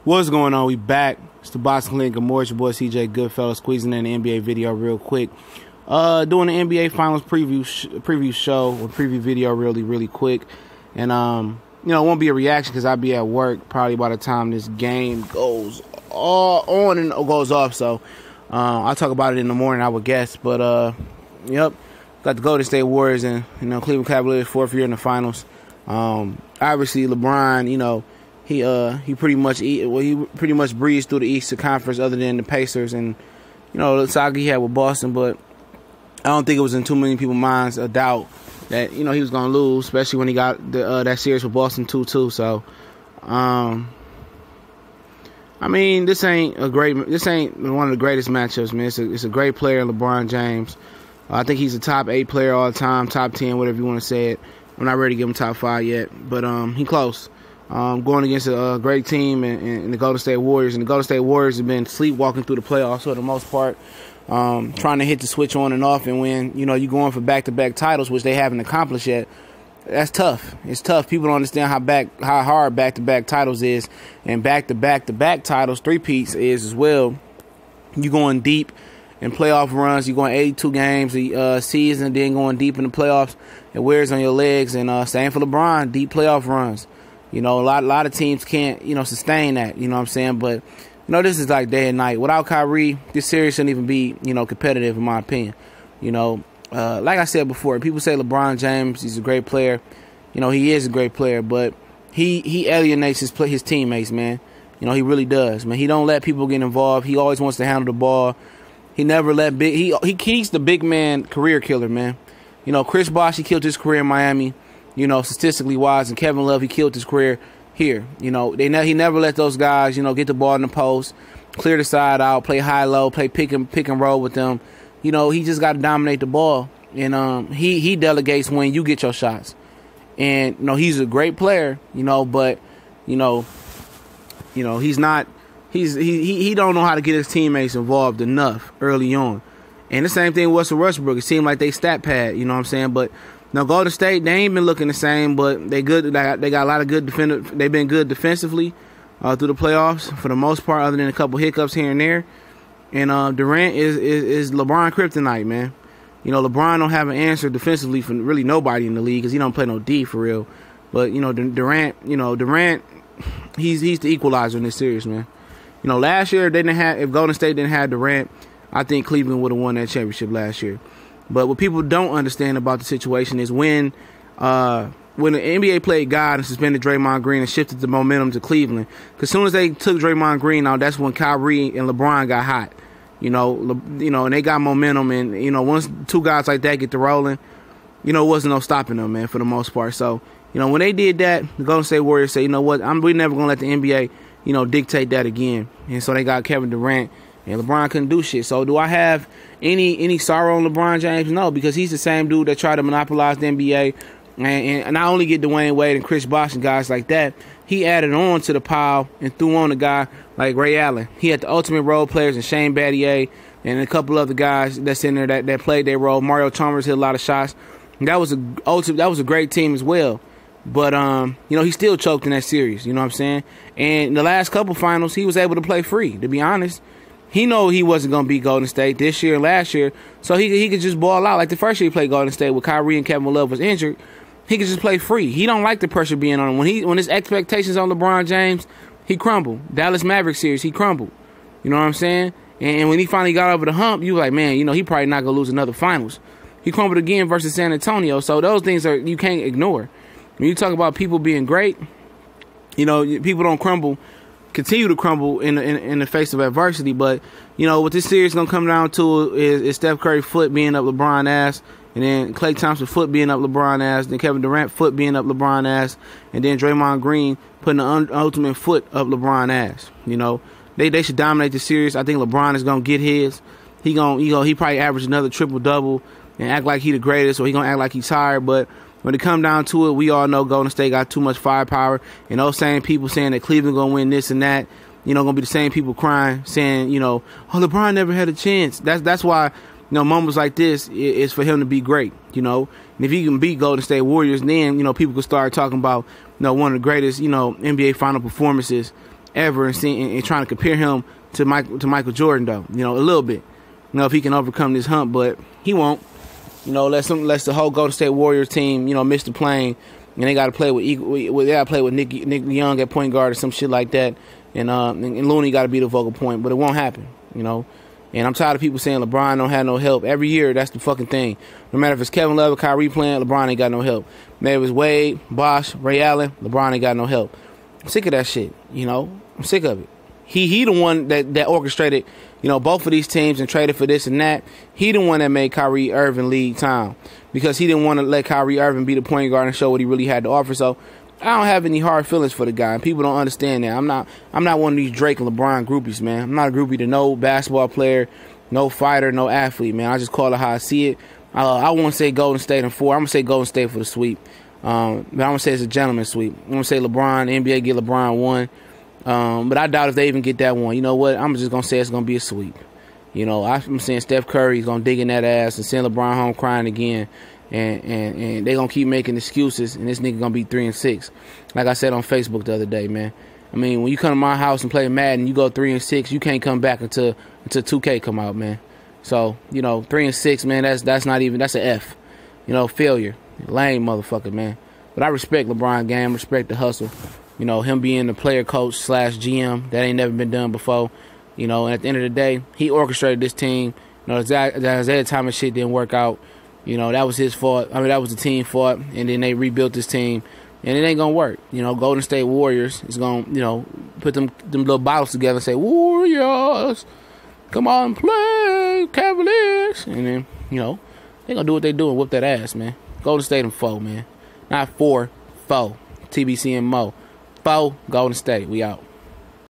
What's going on? We back. It's the Boxing Clinic. Good morning. It's your boy CJ Goodfellas squeezing in the NBA video real quick. Doing the NBA Finals preview show or preview video really quick. And it won't be a reaction because I'll be at work probably by the time this game goes on and goes off. So I'll talk about it in the morning, I would guess. But yep, got the Golden State Warriors and Cleveland Cavaliers, fourth year in the finals. Obviously LeBron, he pretty much breezed through the Eastern Conference, other than the Pacers and the saga he had with Boston. But I don't think it was in too many people's minds a doubt that he was gonna lose, especially when he got that series with Boston 2-2. So this ain't one of the greatest matchups, man. It's a great player, LeBron James. I think he's a top 8 player all the time, top 10, whatever you want to say it. I'm not ready to give him top 5 yet, but he close. Going against a great team in the Golden State Warriors. And the Golden State Warriors have been sleepwalking through the playoffs for the most part, trying to hit the switch on and off. And when, you're going for back-to-back titles, which they haven't accomplished yet, that's tough. It's tough. People don't understand how hard back-to-back titles is. And back-to-back titles, three-peats is as well. You're going deep in playoff runs. You're going 82 games a season, then going deep in the playoffs. It wears on your legs. And same for LeBron, deep playoff runs. A lot of teams can't, sustain that, you know what I'm saying? But, this is like day and night. Without Kyrie, this series shouldn't even be, competitive, in my opinion. Like I said before, people say LeBron James, he's a great player. He is a great player, but he alienates his teammates, man. He really does, man. He don't let people get involved. He always wants to handle the ball. He never let he's the big man career killer, man. Chris Bosh, he killed his career in Miami. Statistically wise, and Kevin Love, he killed his career here. He never let those guys, get the ball in the post, clear the side out, play high-low, play pick and roll with them. He just got to dominate the ball, and he delegates when you get your shots. And he's a great player, but he's not. He don't know how to get his teammates involved enough early on. And the same thing with Russell Westbrook. It seemed like they stat pad, you know what I'm saying, but. Now, Golden State, they ain't been looking the same, but they good. They got a lot of good defenders. They've been good defensively through the playoffs for the most part, other than a couple hiccups here and there. And Durant is LeBron kryptonite, man. LeBron don't have an answer defensively for really nobody in the league because he don't play no D for real. But Durant, he's the equalizer in this series, man. Last year if Golden State didn't have Durant, I think Cleveland would have won that championship last year. But what people don't understand about the situation is when the NBA played God and suspended Draymond Green and shifted the momentum to Cleveland. Because as soon as they took Draymond Green out, that's when Kyrie and LeBron got hot. And they got momentum. And, once two guys like that get to rolling, it wasn't no stopping them, man, for the most part. So, when they did that, the Golden State Warriors say, you know what, we're never going to let the NBA, dictate that again. And so they got Kevin Durant. And LeBron couldn't do shit. So do I have any sorrow on LeBron James? No, because he's the same dude that tried to monopolize the NBA. And not only get Dwayne Wade and Chris Bosh and guys like that, he added on to the pile and threw on a guy like Ray Allen. He had the ultimate role players and Shane Battier and a couple other guys that's in there that played their role. Mario Chalmers hit a lot of shots. And that was a great team as well. But, he still choked in that series. You know what I'm saying? And in the last couple finals, he was able to play free, to be honest. He know he wasn't going to beat Golden State this year and last year, so he could just ball out. Like the first year he played Golden State with Kyrie and Kevin Love was injured, he could just play free. He don't like the pressure being on him. When his expectations on LeBron James, he crumbled. Dallas Mavericks series, he crumbled. You know what I'm saying? And when he finally got over the hump, you were like, man, he probably not going to lose another finals. He crumbled again versus San Antonio, so those things you can't ignore. When you talk about people being great, people don't continue to crumble in the face of adversity. But what this series gonna come down to is Steph Curry foot being up LeBron ass, and then Klay Thompson foot being up LeBron ass, then Kevin Durant foot being up LeBron ass, and then Draymond Green putting the ultimate foot up LeBron ass. They should dominate the series. I think LeBron is gonna get his. He probably average another triple double and act like he the greatest, or he gonna act like he's tired. But when it come down to it, we all know Golden State got too much firepower. And those same people saying that Cleveland going to win this and that, going to be the same people crying, saying, oh, LeBron never had a chance. That's why, moments like this is for him to be great, And if he can beat Golden State Warriors, then, people can start talking about, one of the greatest, NBA final performances ever, and trying to compare him to Michael Jordan though. You know, a little bit. You know, if he can overcome this hump, but he won't. You know, let the whole Golden State Warriors team, you know, miss the plane, and they got to play with Nick Young at point guard or some shit like that, and Looney got to be the focal point, but it won't happen. You know. And I'm tired of people saying LeBron don't have no help. Every year, that's the fucking thing. No matter if it's Kevin Love or Kyrie playing, LeBron ain't got no help. Maybe if it's Wade, Bosh, Ray Allen, LeBron ain't got no help. I'm sick of that shit, you know. I'm sick of it. He the one that orchestrated, you know, both of these teams and traded for this and that. He the one that made Kyrie Irving lead time because he didn't want to let Kyrie Irving be the point guard and show what he really had to offer. So I don't have any hard feelings for the guy, and people don't understand that. I'm not one of these Drake and LeBron groupies, man. I'm not a groupie to no basketball player, no fighter, no athlete, man. I just call it how I see it. I won't say Golden State in 4. I'm going to say Golden State for the sweep. But I'm going to say it's a gentleman's sweep. I'm going to say LeBron, the NBA get LeBron 1. But I doubt if they even get that one. You know what? I'm just going to say it's going to be a sweep. You know, I'm saying Steph Curry's going to dig in that ass and send LeBron home crying again. And they're going to keep making excuses, and this nigga going to be 3-6. Like I said on Facebook the other day, man. I mean, when you come to my house and play Madden, you go 3-6, you can't come back until 2K come out, man. So, you know, 3-6, man, that's not even, that's an F. You know, failure. Lame motherfucker, man. But I respect LeBron game, respect the hustle. You know, him being the player coach / GM, that ain't never been done before. You know, and at the end of the day, he orchestrated this team. You know, that Isaiah Thomas shit didn't work out. You know, that was his fault. I mean, that was the team fault. And then they rebuilt this team. And it ain't going to work. You know, Golden State Warriors is going to, you know, put them little bottles together and say, Warriors, come on, play, Cavaliers. And then, you know, they going to do what they do and whoop that ass, man. Golden State in 4, man. Not 4, 4. TBC and Mo. 4, Golden State. We out.